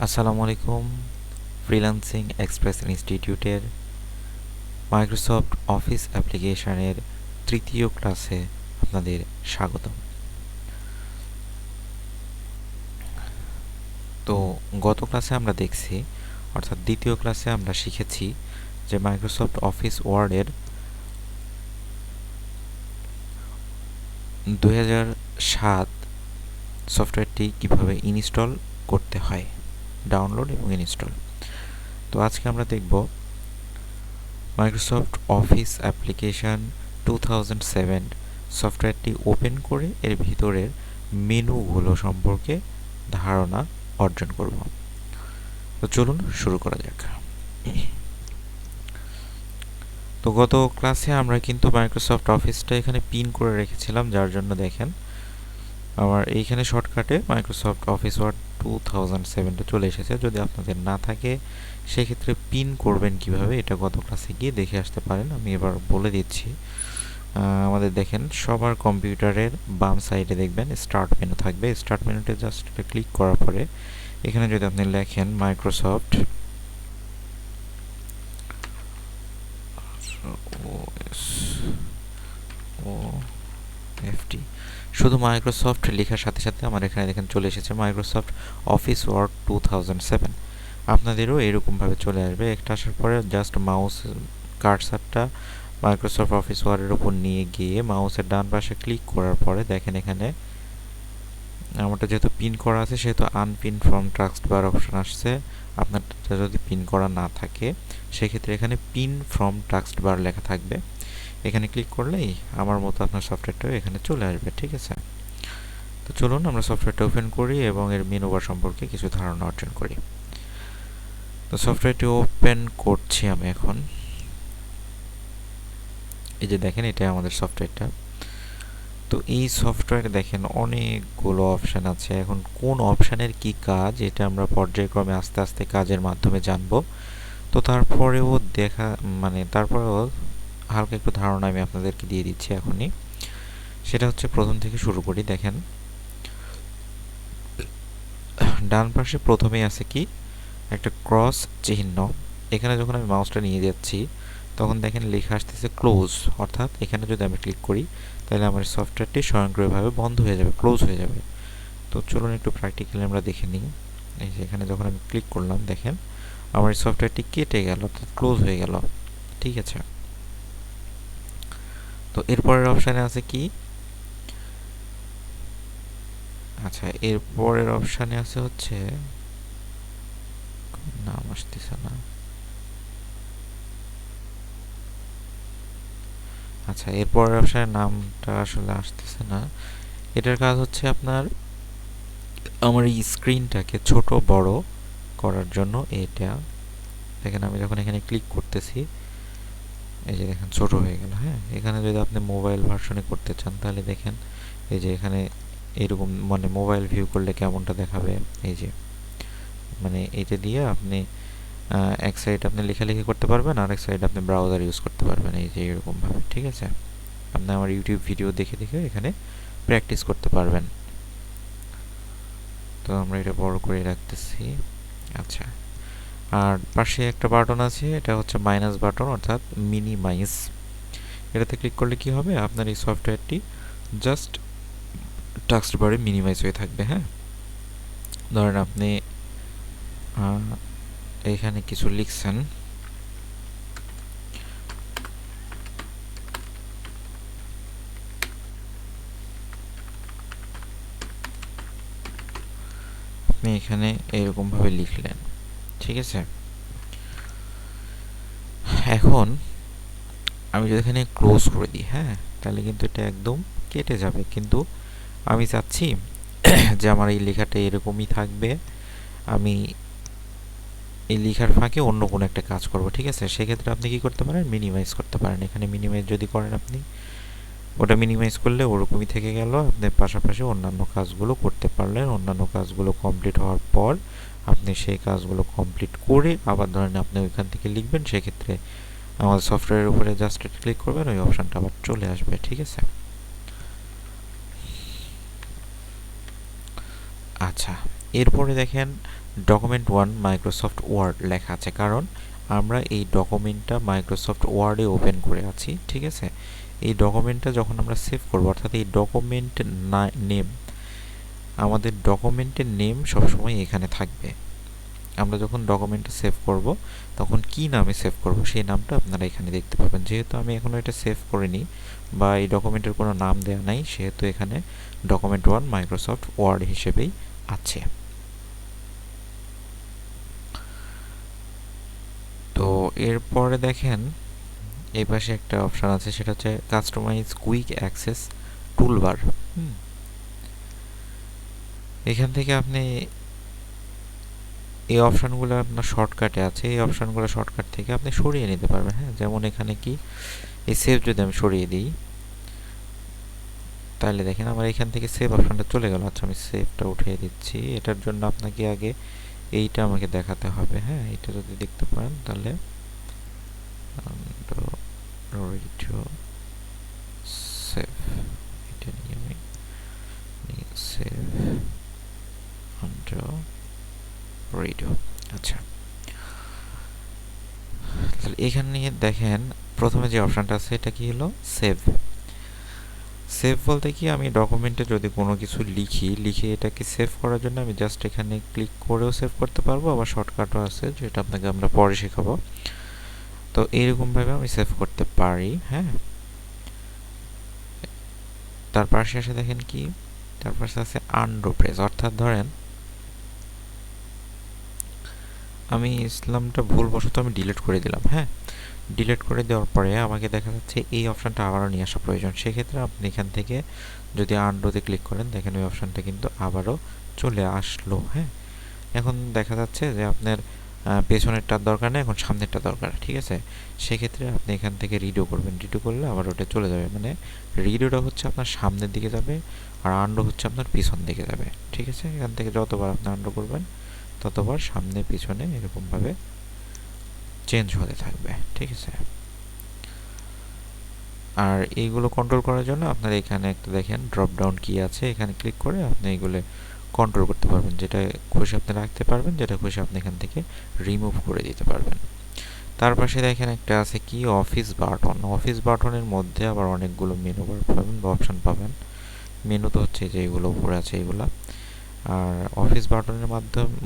আসসালামু আলাইকুম। Freelancing express ইনস্টিটিউটের মাইক্রোসফট অফিস অ্যাপ্লিকেশনের তৃতীয় ক্লাসে আপনাদের স্বাগতম। তো গত ক্লাসে আমরা দেখছি, অর্থাৎ দ্বিতীয় ক্লাসে আমরা শিখেছি যে মাইক্রোসফট অফিস ওয়ার্ডের 2007 সফটওয়্যারটি কিভাবে ইনস্টল করতে হয়, ডাউনলোড এবং ইনস্টল। তো আজকে আমরা দেখব মাইক্রোসফট অফিস অ্যাপ্লিকেশন 2007 সফটওয়্যারটি ওপেন করে এর ভিতরের মেনুগুলো সম্পর্কে ধারণা অর্জন করব। তো চলুন শুরু করা যাক। তো গত ক্লাসে আমরা কিন্তু মাইক্রোসফট অফিসটা এখানে পিন করে রেখেছিলাম, যার জন্য দেখেন আমার এইখানে শর্টকাটে মাইক্রোসফট অফিস ওয়ার্ড 2007টা চলে এসেছে। যদি আপনাদের না থাকে সেক্ষেত্রে পিন করবেন কিভাবে, এটা গত ক্লাসে গিয়ে দেখে আসতে পারেন। আমি এবার বলে দিচ্ছি। আমাদের দেখেন সবার কম্পিউটারের বাম সাইডে দেখবেন স্টার্ট মেনু থাকবে। স্টার্ট মেনুতে জাস্ট এটা ক্লিক করার পরে এখানে যদি আপনি লেখেন মাইক্রোসফট এফটি, শুধু মাইক্রোসফট লেখার সাথে সাথে আমার এখানে দেখেন চলে এসেছে মাইক্রোসফট অফিস ওয়ার্ড 2007। আপনাদেরও এরকমভাবে চলে আসবে। একটা আসার পরে জাস্ট মাউস কার্সারটা মাইক্রোসফট অফিস ওয়ার্ডের উপর নিয়ে গিয়ে মাউসের ডান পাশে ক্লিক করার পরে দেখেন এখানে আমারটা যেহেতু পিন করা আছে সেহেতু unpin from task bar option আসছে। আপনারটা যদি পিন করা না থাকে সেক্ষেত্রে এখানে পিন ফ্রম টাস্ক বার লেখা থাকবে। এখানে ক্লিক করলেই আমার মতো আপনার সফটওয়্যারটাও এখানে চলে আসবে। ঠিক আছে, তো চলুন আমরা সফটওয়্যারটা ওপেন করি এবং এর মেনু বার সম্পর্কে কিছু ধারণা অর্জন করি। তো সফটওয়্যারটি ওপেন করছি আমি এখন। এই যে দেখেন এটা আমাদের সফটওয়্যারটা। তো এই সফটওয়্যারে দেখেন অনেকগুলো অপশান আছে। এখন কোন অপশানের কি কাজ এটা আমরা পর্যায়ক্রমে আস্তে আস্তে কাজের মাধ্যমে জানবো। তো তারপরেও তারপরেও হালকা একটু ধারণা আমি আপনাদেরকে দিয়ে দিচ্ছি এখনই। সেটা হচ্ছে প্রথম থেকে শুরু করি। দেখেন ডান পাশে প্রথমেই আছে কি একটা ক্রস চিহ্ন। এখানে যখন আমি মাউসটা নিয়ে যাচ্ছি তখন দেখেন লেখা আসতেছে ক্লোজ, অর্থাৎ এখানে যদি আমি ক্লিক করি তাহলে আমার সফটওয়্যারটি স্বয়ংক্রিয়ভাবে বন্ধ হয়ে যাবে, ক্লোজ হয়ে যাবে। তো চলুন একটু প্র্যাকটিক্যালি আমরা দেখে নিই। এই যে এখানে যখন আমি ক্লিক করলাম দেখেন আমার সফটওয়্যারটি কেটে গেল, অর্থাৎ ক্লোজ হয়ে গেল। ঠিক আছে, তো এরপরের অপশানে আছে কি, আচ্ছা এরপরের অপশানে আছে হচ্ছে নাম আসতেছে না। আচ্ছা এরপরের অপশানের নামটা আসলে আসতেছে না। এটার কাজ হচ্ছে আপনার আমার এই স্ক্রিনটাকে ছোট বড় করার জন্য। এটা দেখেন আমি যখন এখানে ক্লিক করতেছি এই যে দেখেন ছোট হয়ে গেল। হ্যাঁ, এখানে যদি আপনি মোবাইল ভার্সনে করতে চান তাহলে দেখেন এই যে এখানে এরকম মোবাইল ভিউ করলে কেমনটা দেখাবে। এই যে এইটা দিয়ে আপনি এক সাইড আপনি লেখালেখি করতে পারবেন আর এক সাইড আপনি ব্রাউজার ইউজ করতে পারবেন। এই যে এরকমভাবে। ঠিক আছে, আপনি আমার ইউটিউব ভিডিও দেখে দেখে এখানে প্র্যাকটিস করতে পারবেন। তো আমরা এটা বড় করে রাখতেছি। আচ্ছা, আর পাশে একটা বাটন আছে, এটা হচ্ছে মাইনাস বাটন অর্থাৎ মিনিমাইজ। এটাতে ক্লিক করলে কি হবে, আপনার এই সফটওয়্যারটি জাস্ট টাস্ক বারে মিনিমাইজ হয়ে থাকবে। হ্যাঁ, ধরেন আপনি এখানে কিছু লিখছেন, আপনি এখানে এরকমভাবে লিখলেন। ঠিক আছে, এখন আমি যদি এখানে ক্লোজ করে দিই, হ্যাঁ, তাহলে কিন্তু এটা একদম কেটে যাবে। কিন্তু আমি চাচ্ছি যে আমার এই লেখাটা এরকমই থাকবে, আমি এই লেখার ফাঁকে অন্য কোনো একটা কাজ করব। ঠিক আছে, সেক্ষেত্রে আপনি কি করতে পারেন, মিনিমাইজ করতে পারেন। এখানে মিনিমাইজ যদি করেন আপনি, ওটা মিনিমাইজ করলে ওরকমই থেকে গেল। আপনি পাশাপাশি অন্যান্য কাজগুলো করতে পারলেন। অন্যান্য কাজগুলো কমপ্লিট হওয়ার পর আপনি সেই কাজগুলো কমপ্লিট করে আবার ধরেন আপনি ওইখান থেকে লিখবেন, সেক্ষেত্রে আমাদের সফটওয়্যারের উপরে জাস্ট ক্লিক করবেন, ওই অপশানটা আবার চলে আসবে। ঠিক আছে, আচ্ছা এরপরে দেখেন ডকুমেন্ট 1 মাইক্রোসফট ওয়ার্ড লেখা আছে, কারণ আমরা এই ডকুমেন্টটা মাইক্রোসফট ওয়ার্ডে ওপেন করে আছি। ঠিক আছে, এই ডকুমেন্টটা যখন আমরা সেভ করব, অর্থাৎ এই ডকুমেন্টের নেম, আমাদের ডকুমেন্টের নেম সবসময় এখানে থাকবে। আমরা যখন ডকুমেন্টটা সেভ করব তখন কি নামে সেভ করব সেই নামটা আপনারা এখানে দেখতে পাবেন। যেহেতু আমি এখনও এটা সেভ করিনি বা এই ডকুমেন্টের কোনো নাম দেওয়া নাই, সেহেতু এখানে ডকুমেন্ট 1 মাইক্রোসফট ওয়ার্ড হিসেবেই আছে। তো এরপরে দেখেন এই পাশে একটা অপশান আছে, সেটা হচ্ছে কাস্টমাইজ কুইক অ্যাক্সেস টুলবার। এখান থেকে আপনি এই অপশানগুলো আপনার শর্টকাটে আছে, এই অপশানগুলো শর্টকাট থেকে আপনি সরিয়ে নিতে পারবেন। হ্যাঁ, যেমন এখানে কি এই সেভ যদি আমি সরিয়ে দিই, তাহলে দেখেন আমার এখান থেকে সেভ অপশানটা চলে গেল। আচ্ছা, আমি সেভটা উঠিয়ে দিচ্ছি। এটার জন্য আপনাকে আগে এইটা আমাকে দেখাতে হবে। হ্যাঁ, এইটা যদি দেখতে পারেন তাহলে সেভ, এটা নিয়ে আমি সেভ রেডিও। আচ্ছা, তাহলে এখানে দেখেন প্রথমে যে অপশানটা আছে এটা কি হলো, সেভ। সেভ বলতে কি, আমি ডকুমেন্টে যদি কোনো কিছু লিখে এটাকে সেভ করার জন্য আমি জাস্ট এখানে ক্লিক করেও সেভ করতে পারবো, আবার শর্টকাটও আছে যেটা আপনাকে আমরা পরে শেখাবো। তো এইরকমভাবে আমি সেভ করতে পারি। হ্যাঁ, তার পাশে এসে দেখেন কি, তার পাশে আছে আনডু প্রেস, অর্থাৎ ধরেন আমি ইসলামটা ভুলবশত আমি ডিলিট করে দিলাম। হ্যাঁ, ডিলিট করে দেওয়ার পরে আমাকে দেখা যাচ্ছে এই অপশানটা আবারও নিয়ে আসা প্রয়োজন। সেক্ষেত্রে আপনি এখান থেকে যদি আনডুতে ক্লিক করেন, দেখেন ওই অপশানটা কিন্তু আবারও চলে আসলো। হ্যাঁ, এখন দেখা যাচ্ছে যে আপনার পেছনেরটার দরকার নেই, এখন সামনেরটা দরকার। ঠিক আছে, সেক্ষেত্রে আপনি এখান থেকে রিডো করবেন। রিডো করলে আবার ওটা চলে যাবে, মানে রিডোটা হচ্ছে আপনার সামনের দিকে যাবে আর আন্ডো হচ্ছে আপনার পিছন দিকে যাবে। ঠিক আছে, এখান থেকে যতবার আপনি আন্ডো করবেন ততবার সামনে পিছনে এরকমভাবে চেঞ্জ হতে থাকবে। ঠিক আছে, আর এইগুলো কন্ট্রোল করার জন্য আপনার এখানে একটা দেখেন ড্রপ ডাউন কি আছে, এখানে ক্লিক করে আপনি এইগুলো কন্ট্রোল করতে পারবেন। যেটা খুশি আপনি রাখতে পারবেন, যেটা খুশি আপনি এখান থেকে রিমুভ করে দিতে পারবেন। তার পাশে দেখেন একটা আছে কি অফিস বাটন। অফিস বাটনের মধ্যে আবার অনেকগুলো মেনু বার পাবেন বা অপশান পাবেন। মেনু তো হচ্ছে যে এগুলো উপরে আছে এগুলা, আর অফিস বাটনের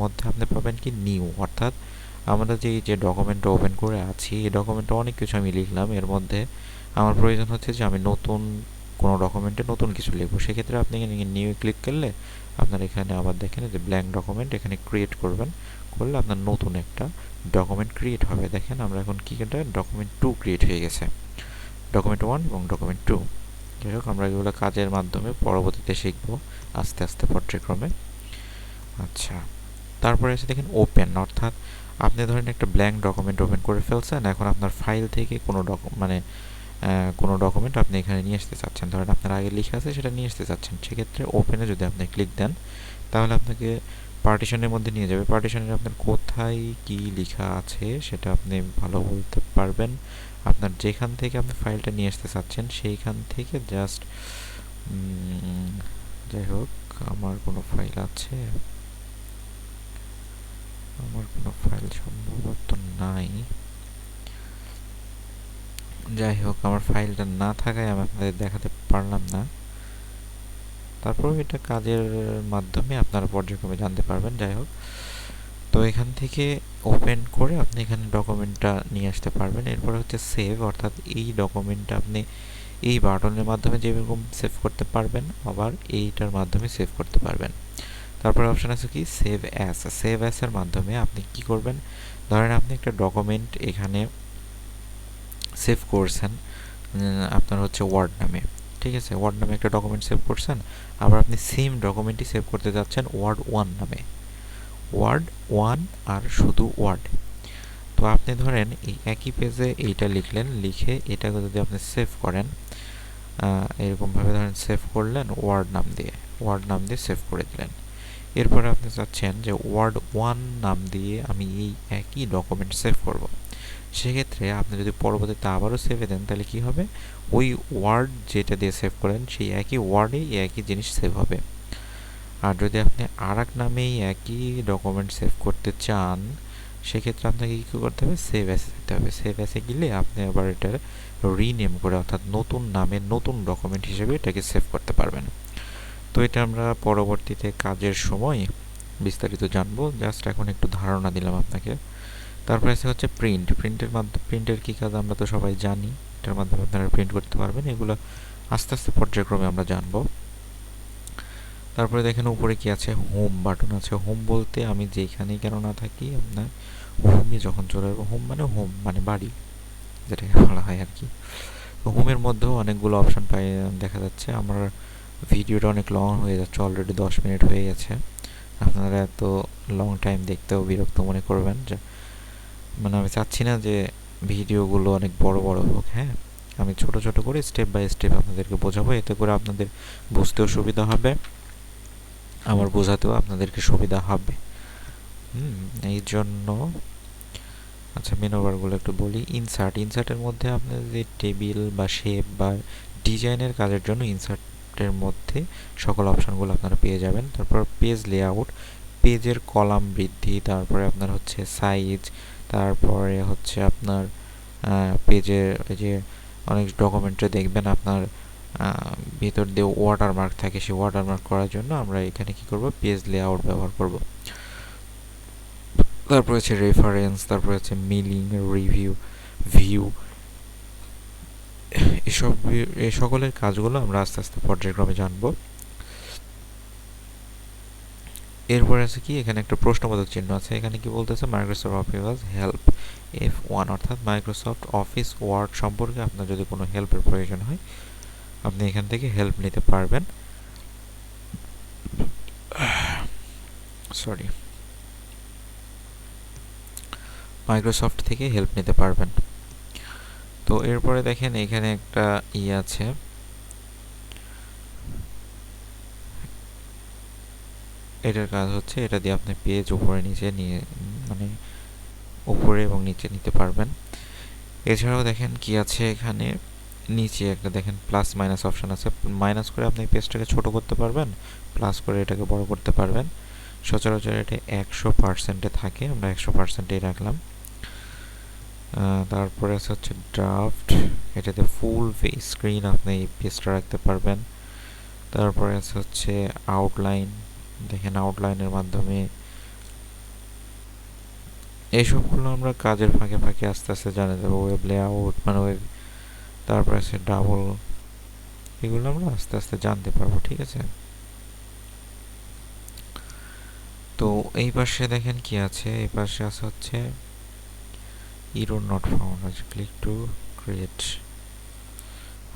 মধ্যে আপনি পাবেন কি নিউ, অর্থাৎ আমরা যে ডকুমেন্টটা ওপেন করে আছি এই ডকুমেন্টে অনেক কিছু আমি লিখলাম, এর মধ্যে আমার প্রয়োজন হচ্ছে যে আমি নতুন কোনো ডকুমেন্টে নতুন কিছু লিখবো। সেক্ষেত্রে আপনি নিউ ক্লিক করলে আপনার এখানে আবার দেখেন যে ব্ল্যাঙ্ক ডকুমেন্ট এখানে ক্রিয়েট করবেন, করলে আপনার নতুন একটা ডকুমেন্ট ক্রিয়েট হবে। দেখেন আমরা এখন কি এটা ডকুমেন্ট 2 ক্রিয়েট হয়ে গেছে, ডকুমেন্ট 1 এবং ডকুমেন্ট 2। যাই হোক, আমরা এগুলো কাজের মাধ্যমে পরবর্তীতে শিখবো আস্তে আস্তে পর্যায়ক্রমে। আচ্ছা, তারপরে এসে দেখেন ওপেন, অর্থাৎ আপনি ধরেন একটা ব্ল্যাঙ্ক ডকুমেন্ট ওপেন করে ফেলছেন, এখন আপনার ফাইল থেকে কোনো ডকুমেন্ট আপনি এখানে নিয়ে আসতে চাচ্ছেন, ধরেন আপনার আগে লেখা আছে সেটা নিয়ে আসতে চাচ্ছেন। সেক্ষেত্রে ওপেনে যদি আপনি ক্লিক দেন তাহলে আপনাকে পার্টিশনের মধ্যে নিয়ে যাবে। পার্টিশনের আপনার কোথায় কি লেখা আছে সেটা আপনি ভালো বলতে পারবেন। আপনার যেখান থেকে আপনি ফাইলটা নিয়ে আসতে চাচ্ছেন সেইখান থেকে জাস্ট যাই হোক, আমার কোনো ফাইল আছে, আমার কোনো ফাইল সম্ভবত নাই। যাই হোক, আমার ফাইলটা না থাকায় আমি আপনাদের দেখাতে পারলাম না। তারপর এটা কাজের মাধ্যমে আপনারা পর্যায়ক্রমে জানতে পারবেন। যাই হোক, তো এখান থেকে ওপেন করে আপনি এখানে ডকুমেন্টটা নিয়ে আসতে পারবেন। এরপর হচ্ছে সেভ, অর্থাৎ এই ডকুমেন্টটা আপনি এই বাটনের মাধ্যমে যেরকম সেভ করতে পারবেন আবার এইটার মাধ্যমে সেভ করতে পারবেন। তারপর অপশান আছে কি সেভ অ্যাস। সেভ অ্যাসের মাধ্যমে আপনি কি করবেন, ধরেন আপনি একটা ডকুমেন্ট এখানে সেভ করছেন আপনার হচ্ছে ওয়ার্ড নামে। ঠিক আছে, ওয়ার্ড নামে একটা ডকুমেন্ট সেভ করছেন, আবার আপনি সেম ডকুমেন্টই সেভ করতে যাচ্ছেন ওয়ার্ড 1 নামে। ওয়ার্ড 1 আর শুধু ওয়ার্ড। তো আপনি ধরেন এই একই পেজে এইটা লিখলেন, লিখে এটাকে যদি আপনি সেভ করেন এরকমভাবে ধরেন সেভ করলেন ওয়ার্ড নাম দিয়ে সেভ করে দিলেন। এরপরে আপনি চাচ্ছেন যে ওয়ার্ড 1 নাম দিয়ে আমি এই একই ডকুমেন্ট সেভ করব। সেক্ষেত্রে আপনি যদি পরবর্তীতে আবারও সেভে দেন তাহলে কি হবে, ওই ওয়ার্ড যেটা দিয়ে সেভ করেন সেই একই ওয়ার্ডেই একই জিনিস সেভ হবে। আর যদি আপনি আরেক নামেই একই ডকুমেন্ট সেভ করতে চান, সেক্ষেত্রে আপনাকে কী করতে হবে, সেভ অ্যাসে যেতে হবে। সেভ অ্যাসে গেলে আপনি আবার এটা রিনেম করে, অর্থাৎ নতুন নামে নতুন ডকুমেন্ট হিসেবে এটাকে সেভ করতে পারবেন। তো এটা আমরা পরবর্তীতে কাজের সময় বিস্তারিত জানবো, জাস্ট এখন একটু ধারণা দিলাম আপনাকে। তারপরে আছে হচ্ছে প্রিন্টের কী কাজ আমরা তো সবাই জানি, এটার মাধ্যমে আপনারা প্রিন্ট করতে পারবেন। এগুলো আস্তে আস্তে পর্যায়ক্রমে আমরা জানবো। তারপরে দেখেন উপরে কি আছে, হোম বাটন আছে। হোম বলতে আমি যেখানেই কেন না থাকি, আপনার হোমে যখন চলে আসবো, হোম মানে বাড়ি, যেটাকে বলা হয় আর কি। তো হোমের মধ্যেও অনেকগুলো অপশন পাই দেখা যাচ্ছে। আমার ভিডিওটা অনেক লং হয়ে যাচ্ছে, অলরেডি 10 মিনিট হয়ে গেছে। আপনারা এত লং টাইম দেখতেও বিরক্ত মনে করবেন, যে মানে আমি চাচ্ছি না যে ভিডিওগুলো অনেক বড় বড় হোক। হ্যাঁ, আমি ছোট ছোট করে স্টেপ বাই স্টেপ আপনাদেরকে বোঝাবো, এতে করে আপনাদের বুঝতেও সুবিধা হবে, আমার বোঝাতেও আপনাদেরকে সুবিধা হবে। এই জন্য আচ্ছা, মেনু বারগুলো একটু বলি। ইনসার্টের মধ্যে আপনি যে টেবিল বা শেপ বা ডিজাইনের কাজের জন্য ইনসার্টের মধ্যে সকল অপশানগুলো আপনারা পেয়ে যাবেন। তারপর পেজ লেআউট, পেজের কলাম বৃদ্ধি, তারপরে আপনার হচ্ছে সাইজ, তারপরে হচ্ছে আপনার পেজের যে অনেক ডকুমেন্টে দেখবেন আপনার ভিতর দিয়ে ওয়াটারমার্ক থাকে, সেই ওয়াটারমার্ক করার জন্য আমরা এখানে কি করব, পেজ লেআউট ব্যবহার করব। তারপর হচ্ছে রেফারেন্স, তারপর হচ্ছে মিলিং, রিভিউ, ভিউ, এই সকলের কাজগুলো আমরা আস্তে আস্তে পর্যায়ক্রমে জানবো। এরপরে আছে কি, এখানে একটা প্রশ্নবোধক চিহ্ন আছে। এখানে কি বলতেছে, মাইক্রোসফট অফিস হেল্প F1, অর্থাৎ মাইক্রোসফট অফিস ওয়ার্ড সম্পর্কে আপনার যদি কোনো হেল্পের প্রয়োজন হয়, আপনি এখান থেকে হেল্প নিতে পারবেন। মাইক্রোসফট থেকে হেল্প নিতে পারবেন। তো এরপরে দেখেন এখানে একটা আছে, এটার কাজ হচ্ছে এটা দিয়ে আপনি পেজ উপরে নিচে নিয়ে মানে উপরে এবং নিচে নিতে পারবেন। এছাড়াও দেখেন কি আছে, এখানে নিচে একটা দেখেন প্লাস মাইনাস অপশন আছে। মাইনাস করে আপনি পেজটাকে ছোট করতে পারবেন, প্লাস করে এটাকে বড় করতে পারবেন। সচরাচর এটা 100%-এ থাকে, আমরা 100%-এই রাখলাম। তারপরে আছে হচ্ছে ড্রাফট, এটাতে ফুল স্ক্রিন আপনি এই পেজটা রাখতে পারবেন। তারপরে আছে হচ্ছে আউটলাইন, দেখেন আউটলাইনের মাধ্যমে এইসবগুলো আমরা কাজের ফাঁকে ফাঁকে আস্তে আস্তে জানা যাবো। ওয়েব লেআউট মানে ওয়েব, তারপর আছে ডাবল, এগুলো আমরা আস্তে আস্তে জানতে পারবো, ঠিক আছে। তো এই পাশে দেখেন কি আছে, এই পাশে আছে হচ্ছে error not found, আছে ক্লিক টু ক্রিয়েট।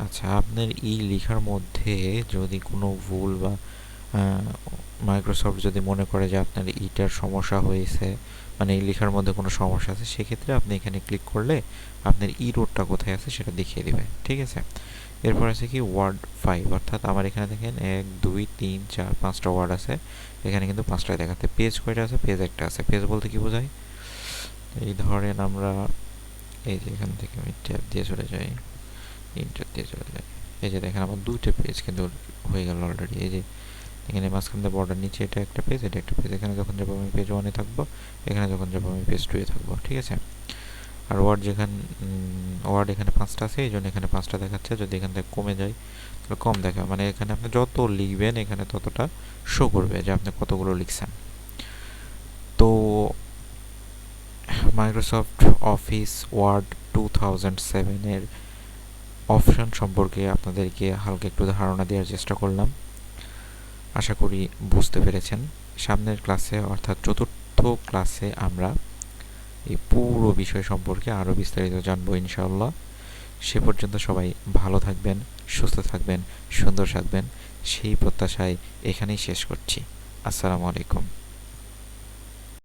আচ্ছা, আপনার এই লেখার মধ্যে যদি কোনো ভুল বা মাইক্রোসফট যদি মনে করে যে আপনার এইটার সমস্যা হয়েছে, মানে এই লেখার মধ্যে কোনো সমস্যা আছে, সেক্ষেত্রে আপনি এখানে ক্লিক করলে আপনার ইরোরটা কোথায় আছে সেটা দেখিয়ে দেবে, ঠিক আছে। এরপর আছে কি ওয়ার্ড 5, অর্থাৎ আমার এখানে দেখেন 1 2 3 4 5টা ওয়ার্ড আছে, এখানে কিন্তু 5টাই দেখাচ্ছে। পেজ কয়টা আছে, পেজ একটা আছে। পেজ বলতে কি বোঝায়, এই ধরেন আমরা এই যে এখান থেকে আমি ট্যাব দিয়ে চলে যাই, ইন্টার দিয়ে চলে যাই, এই যে দেখেন আমার 2টা পেজ কিন্তু হয়ে গেল অলরেডি। এই যে এখানে মাঝখান দিয়ে বর্ডার, নিচে এটা একটা পেজ, এটা একটা পেজ। এখানে যখন যাবো আমি পেজ 1-এ থাকবো, এখানে যখন যাবো আমি পেজ 2-এ থাকবো, ঠিক আছে। আর ওয়ার্ড এখানে 5টা আছে, এই জন্য এখানে 5টা দেখাচ্ছে। যদি এখান থেকে কমে যায় তাহলে কম দেখা, মানে এখানে আপনি যত লিখবেন এখানে ততটা শো করবে যে আপনি কতগুলো লিখছেন। তো মাইক্রোসফট অফিস ওয়ার্ড 2007-এর অপশন সম্পর্কে আপনাদেরকে হালকা একটু ধারণা দেওয়ার চেষ্টা করলাম, আশা করি বুঝতে পেরেছেন। সামনের ক্লাসে অর্থাৎ 4র্থ ক্লাসে আমরা এই পুরো বিষয় সম্পর্কে আরও বিস্তারিত জানবো ইনশাআল্লাহ। সে পর্যন্ত সবাই ভালো থাকবেন, সুস্থ থাকবেন, সুন্দর থাকবেন, সেই প্রত্যাশায় এখানেই শেষ করছি। আসসালামু আলাইকুম।